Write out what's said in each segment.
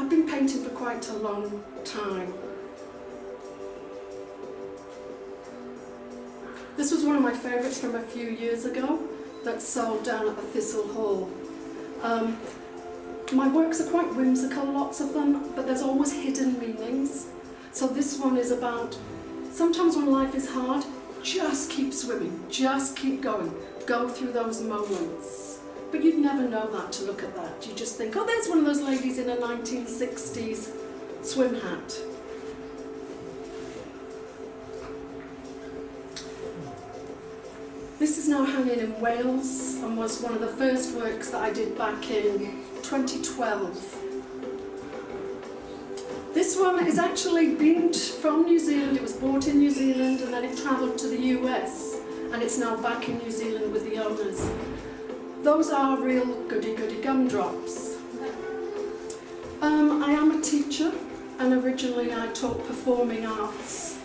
I've been painting for quite a long time. This was one of my favourites from a few years ago that sold down at the Thistle Hall. My works are quite whimsical, lots of them, but there's always hidden meanings. So this one is about, sometimes when life is hard, just keep swimming, just keep going, go through those moments. But you'd never know that to look at that. You just think, oh, there's one of those ladies in a 1960s swim hat. This is now hanging in Wales and was one of the first works that I did back in 2012. This one is actually beamed from New Zealand. It was bought in New Zealand and then it travelled to the US and it's now back in New Zealand with the owners. Those are real goody-goody gumdrops. I am a teacher and originally I taught performing arts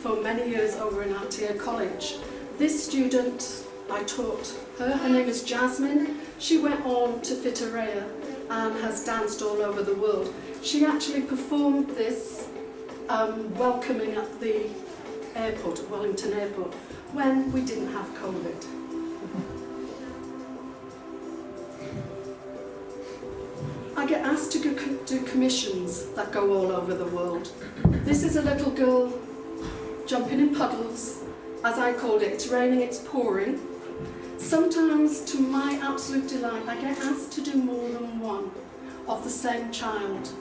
for many years over in Hutt College. This student, I taught her name is Jasmine. She went on to Fitarea and has danced all over the world. She actually performed this welcoming at the airport, at Wellington Airport, when we didn't have COVID. I get asked to do commissions that go all over the world. This is a little girl jumping in puddles. As I called it, it's raining, it's pouring. Sometimes, to my absolute delight, I get asked to do more than one of the same child.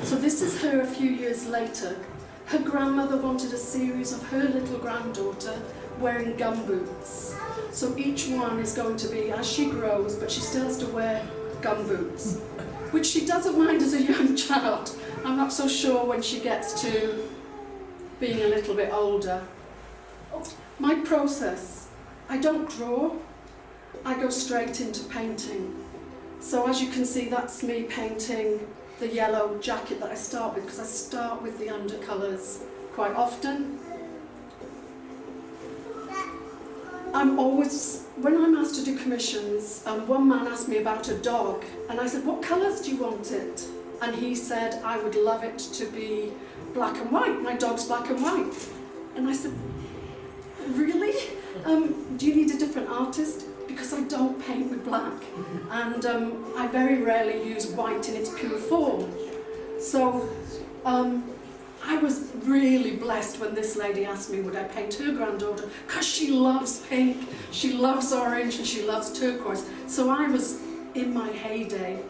So this is her a few years later. Her grandmother wanted a series of her little granddaughter wearing gumboots. So each one is going to be as she grows, but she still has to wear gumboots, which she doesn't mind as a young child. I'm not so sure when she gets to being a little bit older. My process, I don't draw, I go straight into painting. So as you can see, that's me painting the yellow jacket that I start with, because I start with the undercolours quite often. I'm always, when I'm asked to do commissions, one man asked me about a dog, and I said, what colours do you want it? And he said, I would love it to be black and white. My dog's black and white. And I said, really? Do you need a different artist? Because I don't paint with black, and I very rarely use white in its pure form. So I was really blessed when this lady asked me would I paint her granddaughter, because she loves pink, she loves orange, and she loves turquoise. So I was in my heyday.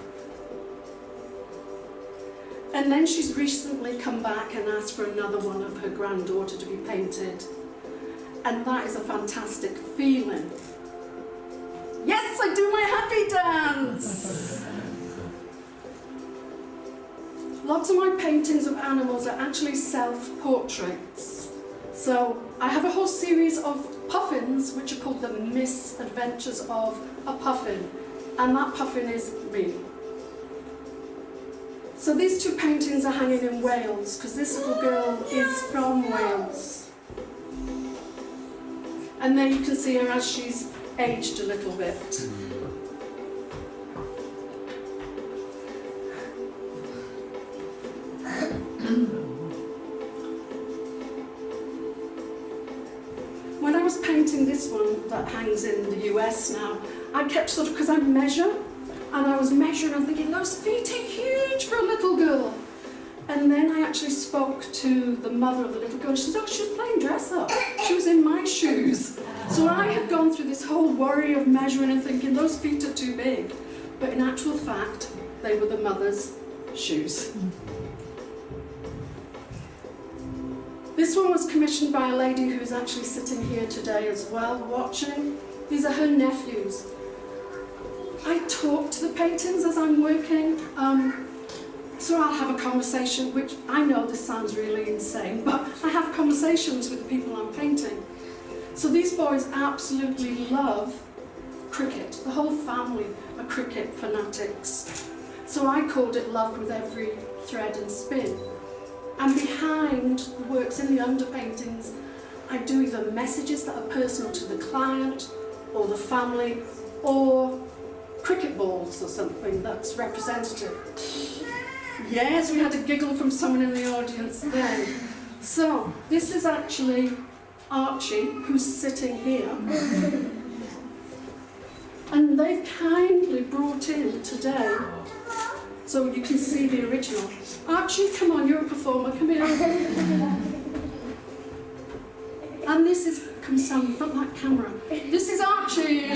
And then she's recently come back and asked for another one of her granddaughter to be painted. And that is a fantastic feeling. Yes, I do my happy dance! Lots of my paintings of animals are actually self-portraits. So I have a whole series of puffins, which are called the Misadventures of a Puffin. And that puffin is me. So these two paintings are hanging in Wales, because this little girl is from Wales. And then you can see her as she's aged a little bit. When I was painting this one that hangs in the US now, I kept sort of, because I measure, and I was measuring and thinking, those feet are huge for a little girl. And then I actually spoke to the mother of the little girl, and she said, oh, she was playing dress up. She was in my shoes. So I had gone through this whole worry of measuring and thinking, those feet are too big. But in actual fact, they were the mother's shoes. This one was commissioned by a lady who's actually sitting here today as well, watching. These are her nephews. I talk to the paintings as I'm working. So I'll have a conversation, which I know this sounds really insane, but I have conversations with the people I'm painting. So these boys absolutely love cricket. The whole family are cricket fanatics. So I called it Love with Every Thread and Spin. And behind the works in the underpaintings, I do either messages that are personal to the client or the family, or cricket balls or something that's representative. Yes, we had a giggle from someone in the audience then. So, this is actually Archie, who's sitting here. And they've kindly brought in today, so you can see the original. Archie, come on, you're a performer, come here. And this is, come stand in front of that camera. This is Archie.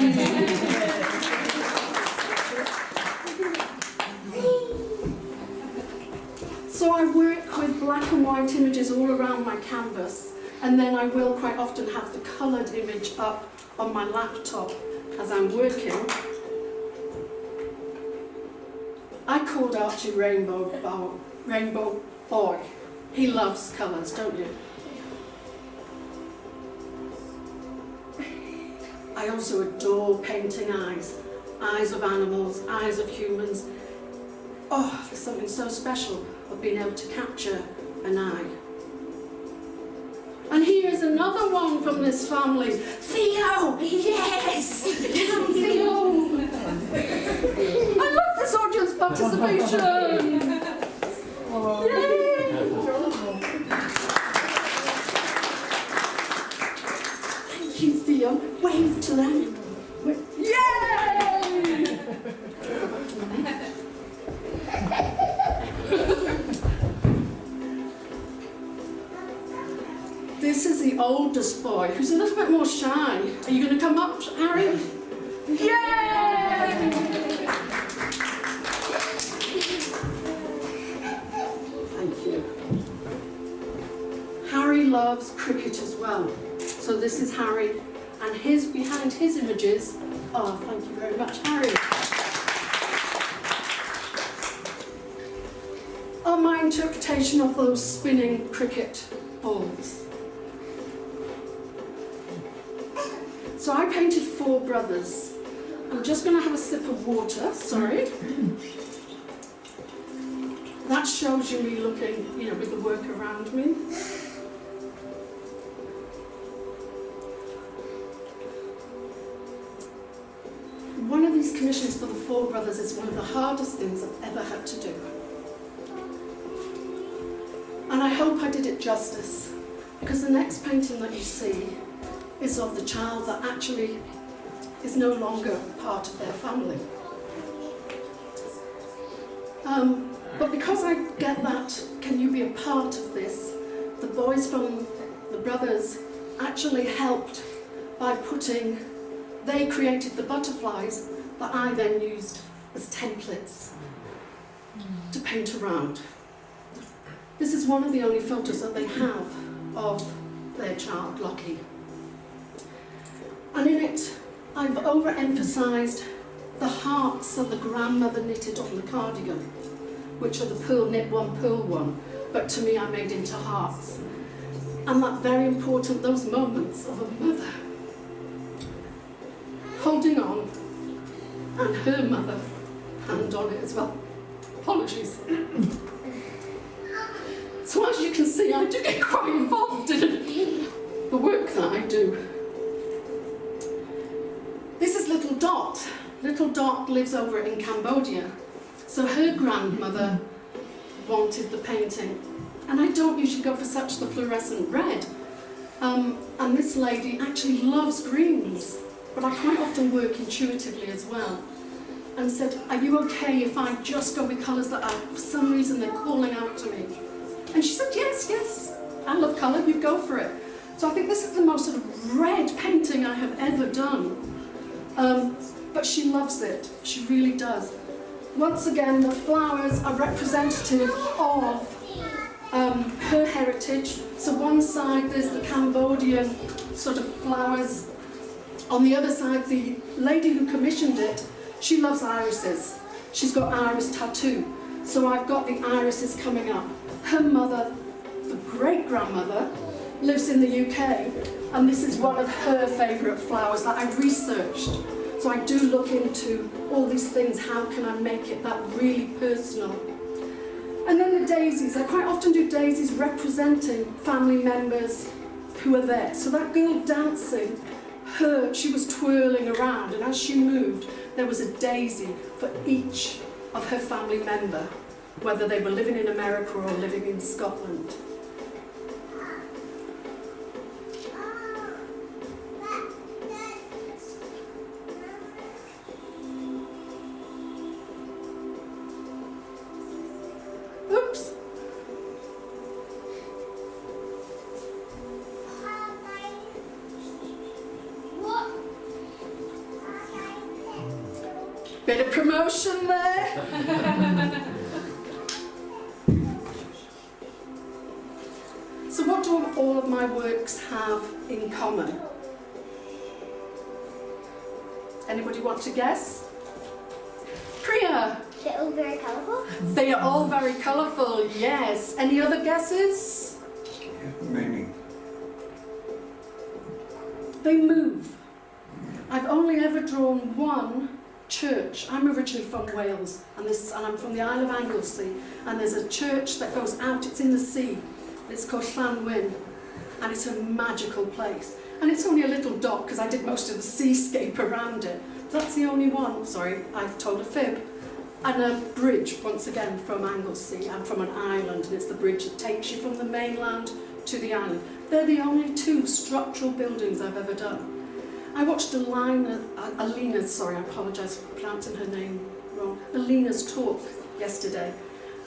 So I work with black and white images all around my canvas, and then I will quite often have the coloured image up on my laptop as I'm working. I called Archie Rainbow Boy. He loves colours, don't you? I also adore painting eyes. Eyes of animals, eyes of humans. Oh, there's something so special of being able to capture an eye. And here's another one from this family. Theo! Yes! Come, Theo! I love this audience participation! Yay! Thank you, Theo. Wave to them. Yay! This is the oldest boy, who's a little bit more shy. Are you going to come up, Harry? Yay! Thank you. Harry loves cricket as well. So this is Harry, and behind his images, oh, thank you very much, Harry. Are my interpretation of those spinning cricket balls. So I painted 4 brothers. I'm just going to have a sip of water, sorry. That shows you me looking, with the work around me. One of these commissions for the 4 brothers is one of the hardest things I've ever had to do. And I hope I did it justice, because the next painting that you see is of the child that actually is no longer part of their family. But because I get that, can you be a part of this? The boys from the brothers actually helped by they created the butterflies that I then used as templates to paint around. This is one of the only photos that they have of their child, Lockie. And in it, I've overemphasised the hearts that the grandmother knitted on the cardigan, which are the pearl knit one, pearl one, but to me I made into hearts. And that very important, those moments of a mother holding on, and her mother hand on it as well. Apologies. So as you can see, I do get quite involved in the work that I do. This is Little Dot. Little Dot lives over in Cambodia. So her grandmother wanted the painting. And I don't usually go for such the fluorescent red. And this lady actually loves greens, but I quite often work intuitively as well. And said, are you okay if I just go with colours that are, for some reason, they're calling out to me? And she said, yes, yes, I love colour, you go for it. So I think this is the most sort of red painting I have ever done. But she loves it, she really does. Once again, the flowers are representative of her heritage. So one side there's the Cambodian sort of flowers. On the other side, the lady who commissioned it, she loves irises. She's got iris tattoo. So I've got the irises coming up. Her mother, the great-grandmother, lives in the UK, and this is one of her favourite flowers that I've researched. So I do look into all these things, how can I make it that really personal? And then the daisies, I quite often do daisies representing family members who are there. So that girl dancing, she was twirling around, and as she moved, there was a daisy for each of her family member. whether they were living in America or living in Scotland. Oops. Bit of promotion there. So what do all of my works have in common? Anybody want to guess? Priya? They're all very colourful. They are all very colourful, yes. Any other guesses? Meaning. They move. I've only ever drawn one church. I'm originally from Wales, and I'm from the Isle of Anglesey, and there's a church that goes out, it's in the sea. It's called Llanwyn, and it's a magical place. And it's only a little dot, because I did most of the seascape around it. That's the only one. Sorry, I've told a fib. And a bridge, once again, from Anglesey. I'm from an island, and it's the bridge that takes you from the mainland to the island. They're the only two structural buildings I've ever done. I watched Alina's, sorry, I apologise for pronouncing her name wrong, Alina's talk yesterday,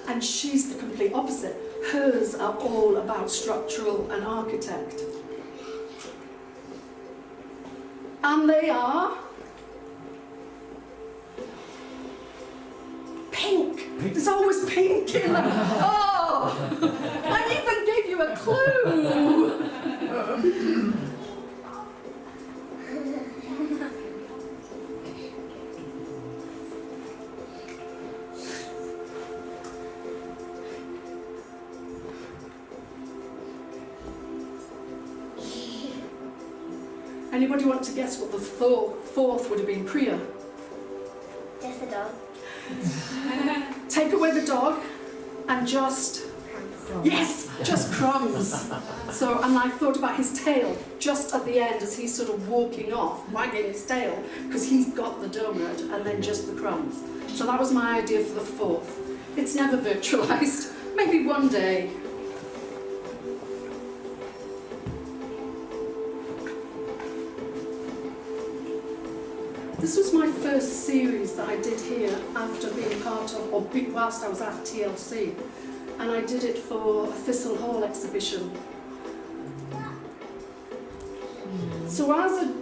and she's the complete opposite. Hers are all about structural and architect. And they are pink. There's always pink in them. Oh, I even gave you a clue. Anybody want to guess what the fourth would have been? Priya? Just a dog. Take away the dog and just... Yes, just crumbs. So, and I thought about his tail just at the end as he's sort of walking off, wagging his tail, because he's got the donut and then just the crumbs. So that was my idea for the fourth. It's never virtualised. Maybe one day. This was my first series that I did here after being part of, or whilst I was at TLC. And I did it for a Thistle Hall exhibition. So as a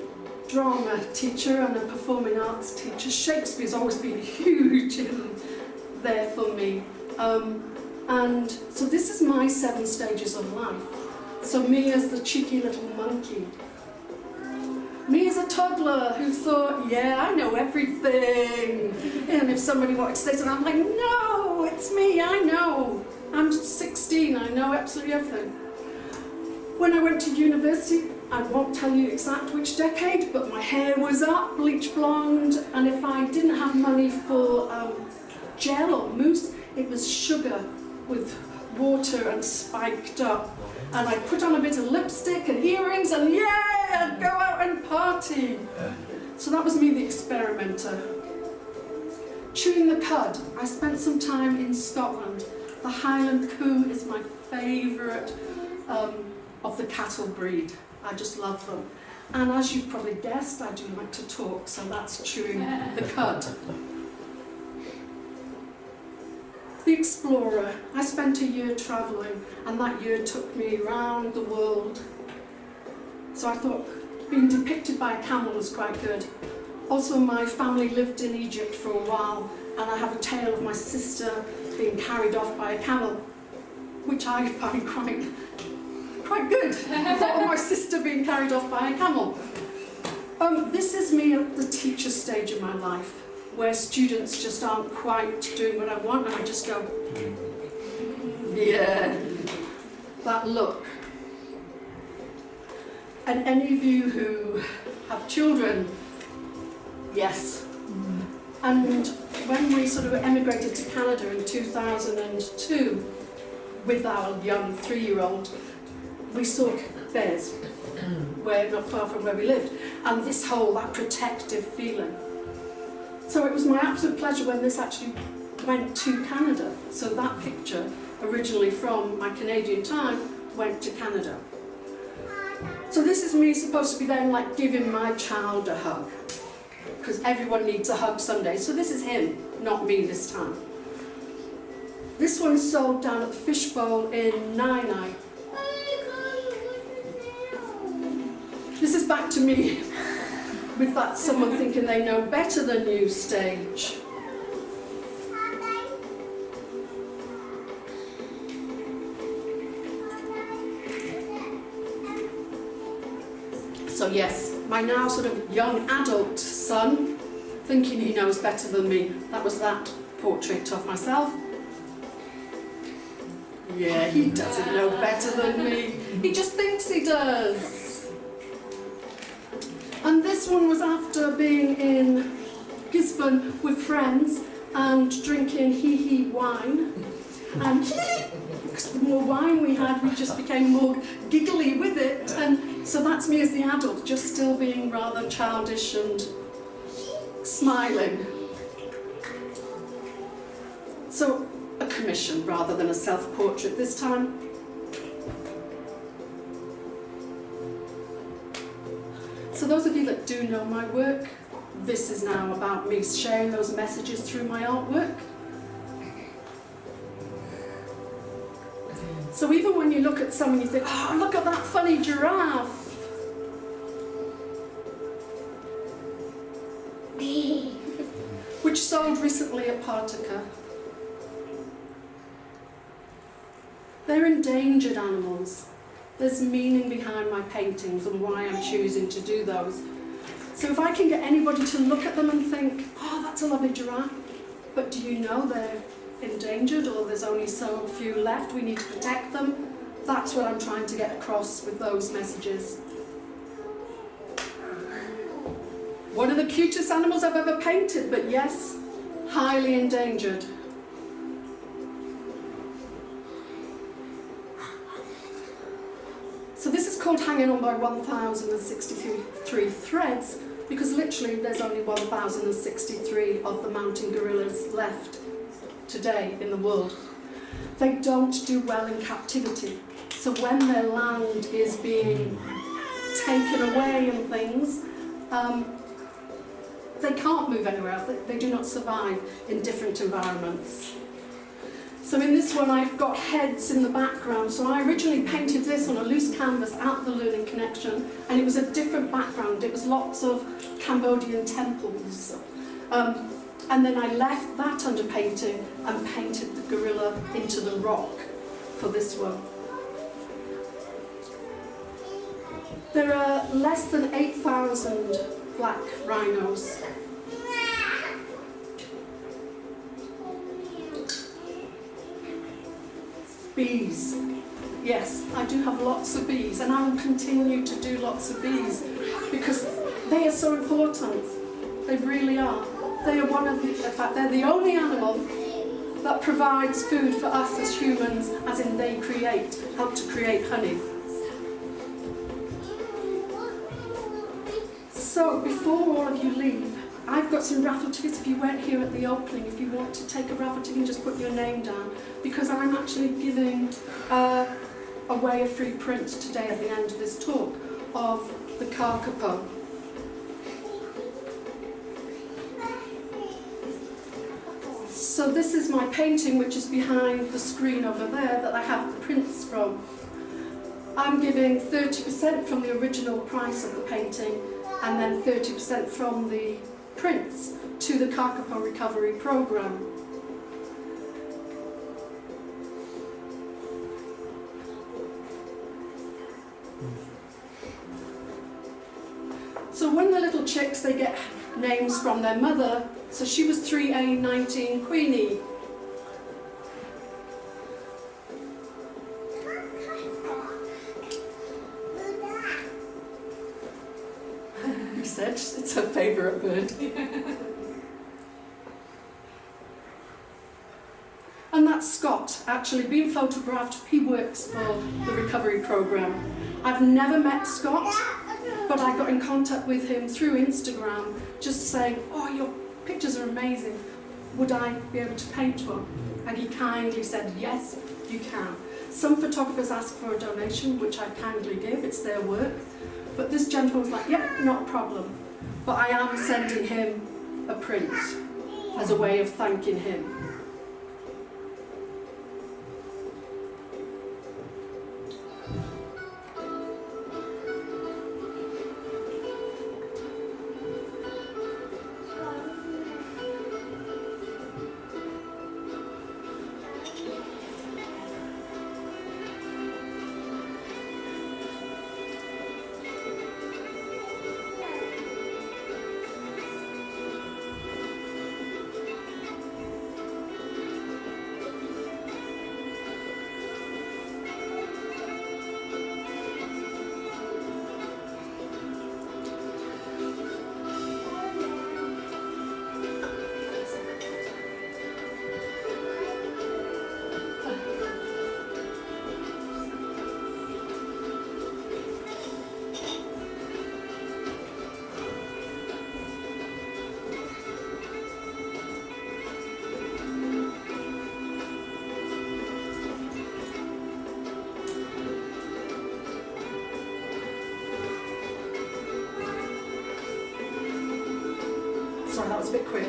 drama teacher and a performing arts teacher, Shakespeare's always been huge in there for me. And so this is my 7 stages of life. So me as the cheeky little monkey. Me as a toddler who thought, yeah, I know everything. And if somebody wanted to say something, I'm like, no, it's me, I know. I'm 16, I know absolutely everything. When I went to university, I won't tell you exact which decade, but my hair was up, bleach blonde, and if I didn't have money for gel or mousse, it was sugar with water and spiked up. And I put on a bit of lipstick and earrings and yeah, I'd go out and party. So that was me, the experimenter. Chewing the cud. I spent some time in Scotland. The Highland Coo is my favourite of the cattle breed. I just love them. And as you've probably guessed, I do like to talk, so that's chewing the cud. The explorer. I spent a year travelling, and that year took me around the world. So I thought being depicted by a camel was quite good. Also, my family lived in Egypt for a while, and I have a tale of my sister being carried off by a camel, which I find quite good. I thought of my sister being carried off by a camel. This is me at the teacher stage of my life, where students just aren't quite doing what I want, and I just go, yeah, that look. And any of you who have children, yes. And when we sort of emigrated to Canada in 2002 with our young 3-year-old, we saw bears, not far from where we lived, and that protective feeling. So it was my absolute pleasure when this actually went to Canada. So that picture, originally from my Canadian time, went to Canada. So this is me supposed to be then like giving my child a hug, because everyone needs a hug someday. So this is him, not me this time. This one's sold down at the Fishbowl in Nai. This is back to me with that someone thinking they know better than you stage. So yes, my now sort of young adult son, thinking he knows better than me. That was that portrait of myself. Yeah, he doesn't know better than me. He just thinks he does. And this one was after being in Gisborne with friends and drinking hee-hee wine. And because the more wine we had, we just became more giggly with it. And so that's me as the adult, just still being rather childish and smiling. So a commission rather than a self-portrait this time. So those of you that do know my work, this is now about me sharing those messages through my artwork. So even when you look at someone, you think, oh, look at that funny giraffe. Which sold recently at Partica. They're endangered animals. There's meaning behind my paintings and why I'm choosing to do those. So if I can get anybody to look at them and think, oh, that's a lovely giraffe, but do you know they're endangered or there's only so few left, we need to protect them? That's what I'm trying to get across with those messages. One of the cutest animals I've ever painted, but yes, highly endangered. So this is called Hanging On by 1063 threads, because literally there's only 1063 of the mountain gorillas left today in the world. They don't do well in captivity. So when their land is being taken away and things, they can't move anywhere else. They do not survive in different environments. So in this one I've got heads in the background. So I originally painted this on a loose canvas at the Learning Connection, and it was a different background. It was lots of Cambodian temples. And then I left that under painting and painted the gorilla into the rock for this one. There are less than 8,000 black rhinos. Bees. Yes, I do have lots of bees, and I will continue to do lots of bees because they are so important. They really are. They are one of the, in fact, they're the only animal that provides food for us as humans, as in they help to create honey. So before all of you leave, I've got some raffle tickets. If you weren't here at the opening, if you want to take a raffle ticket, just put your name down, because I'm actually giving away a free print today at the end of this talk of the kakapo. So this is my painting, which is behind the screen over there that I have the prints from. I'm giving 30% from the original price of the painting and then 30% from the prints to the kakapo recovery program. So when the little chicks, they get names from their mother. So she was 3A19 Queenie. Who said it's her favourite bird? And that's Scott, actually being photographed. He works for the recovery program. I've never met Scott, but I got in contact with him through Instagram, just saying, oh, your pictures are amazing. would I be able to paint one? And he kindly said, yes, you can. Some photographers ask for a donation, which I kindly give, it's their work. But this gentleman was like, yeah, not a problem. But I am sending him a print as a way of thanking him. Sorry, that was a bit quick.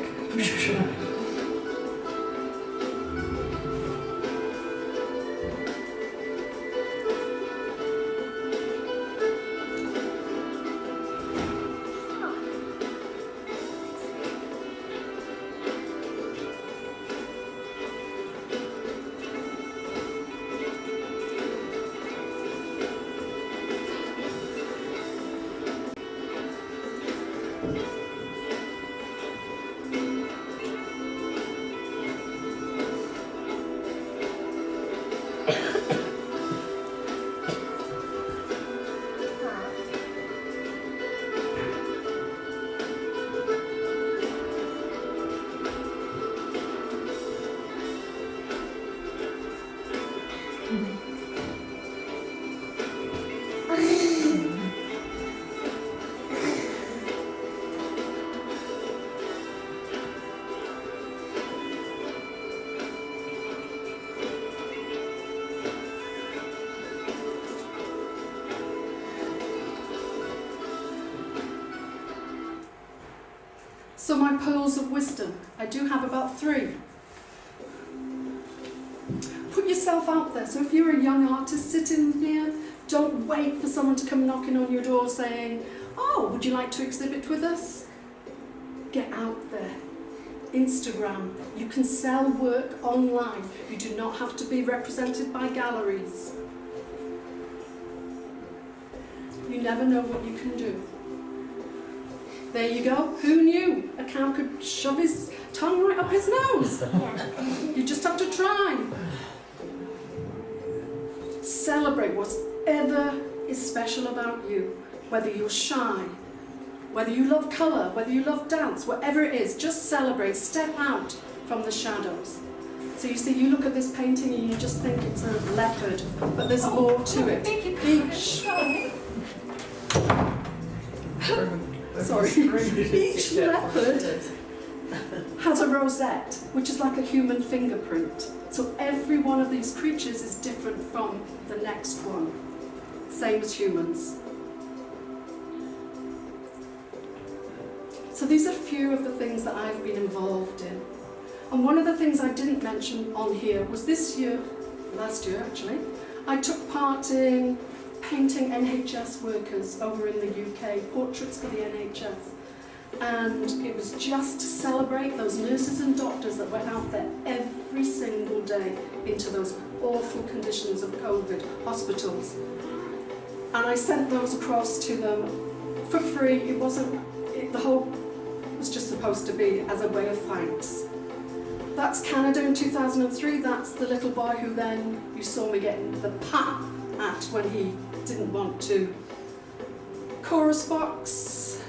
So my pearls of wisdom, I do have about 3. Put yourself out there. So if you're a young artist sitting here, don't wait for someone to come knocking on your door saying, oh, would you like to exhibit with us? Get out there. Instagram. You can sell work online. You do not have to be represented by galleries. You never know what you can do. There you go. Who knew a cow could shove his tongue right up his nose? Yeah. You just have to try. Celebrate whatever is special about you. Whether you're shy, whether you love colour, whether you love dance, whatever it is, just celebrate. Step out from the shadows. So you see, you look at this painting and you just think it's a leopard, but there's more to it. Each leopard has a rosette, which is like a human fingerprint. So every one of these creatures is different from the next one. Same as humans. So these are a few of the things that I've been involved in. And one of the things I didn't mention on here was last year actually, I took part in painting NHS workers over in the UK, portraits for the NHS. And it was just to celebrate those nurses and doctors that went out there every single day into those awful conditions of COVID hospitals. And I sent those across to them for free. The whole was just supposed to be as a way of thanks. That's Canada in 2003. That's the little boy who then you saw me getting the pat at when he didn't want to. Chorus box.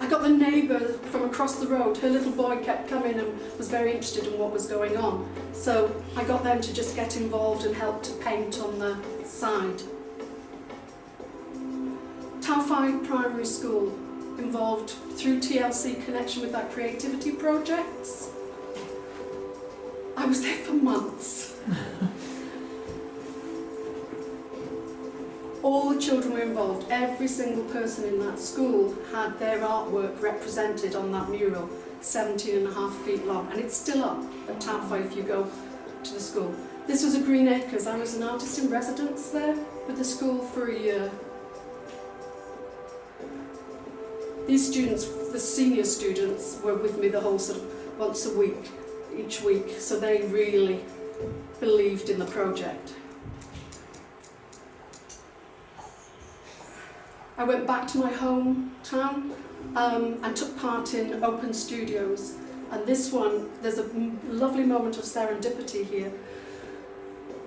I got the neighbour from across the road. Her little boy kept coming and was very interested in what was going on. So I got them to just get involved and help to paint on the side. Taufai Primary School. involved through TLC connection with that creativity projects. I was there for months. All the children were involved. Every single person in that school had their artwork represented on that mural, 17.5 feet long, and it's still up at Taffa if you go to the school. This was at Green Acres. I was an artist in residence there with the school for a year. These students, the senior students, were with me the whole sort of once a week, each week, so they really believed in the project. I went back to my hometown and took part in open studios. And this one, there's a lovely moment of serendipity here.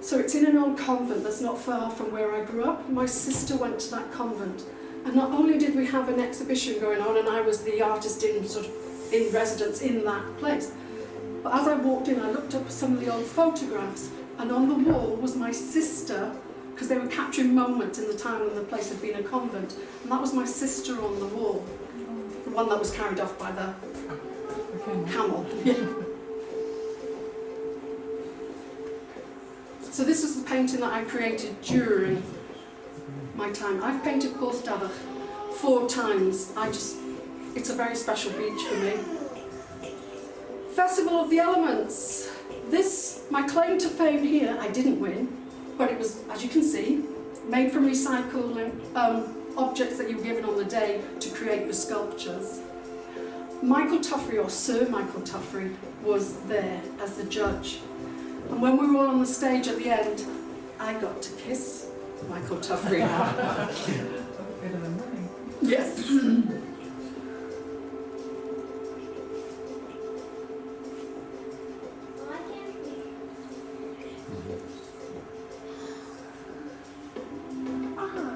So it's in an old convent that's not far from where I grew up. My sister went to that convent. And not only did we have an exhibition going on, and I was the artist in residence in that place, but as I walked in, I looked up some of the old photographs, and on the wall was my sister, because they were capturing moments in the time when the place had been a convent, and that was my sister on the wall, the one that was carried off by the camel. Yeah. So this was the painting that I created during my time. I've painted Porthstafell 4 times. It's a very special beach for me. Festival of the Elements. My claim to fame here, I didn't win, but it was, as you can see, made from recycling objects that you were given on the day to create your sculptures. Michael Tuffrey, or Sir Michael Tuffrey, was there as the judge. And when we were all on the stage at the end, I got to kiss Michael Tuffrey. Yes.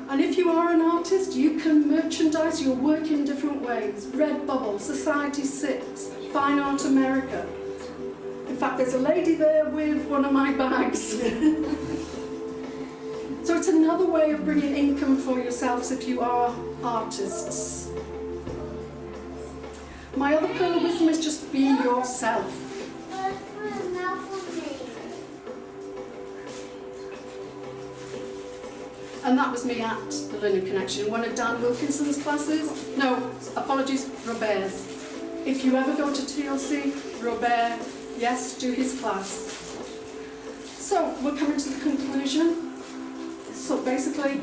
And if you are an artist, you can merchandise your work in different ways. Redbubble, Society 6, Fine Art America. In fact, there's a lady there with one of my bags. So it's another way of bringing income for yourselves if you are artists. My other pearl of wisdom is just be yourself. And that was me at the Learning Connection, one of Dan Wilkinson's classes. No, apologies, Robert's. If you ever go to TLC, Robert, yes, do his class. So we're coming to the conclusion. So basically,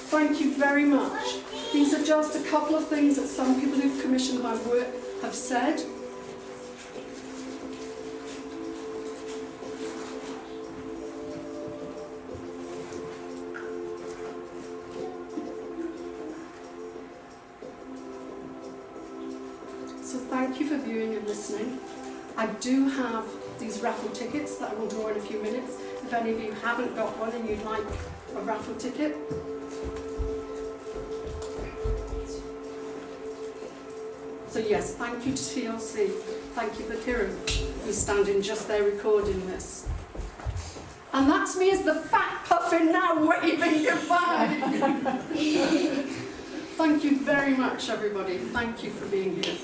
thank you very much. These are just a couple of things that some people who've commissioned my work have said. So thank you for viewing and listening. I do have these raffle tickets that I will draw in a few minutes. If any of you haven't got one and you'd like a raffle ticket. So yes, thank you to TLC. Thank you for Kiran, who's standing just there recording this. And that's me as the fat puffin now waving goodbye. Thank you very much, everybody. Thank you for being here.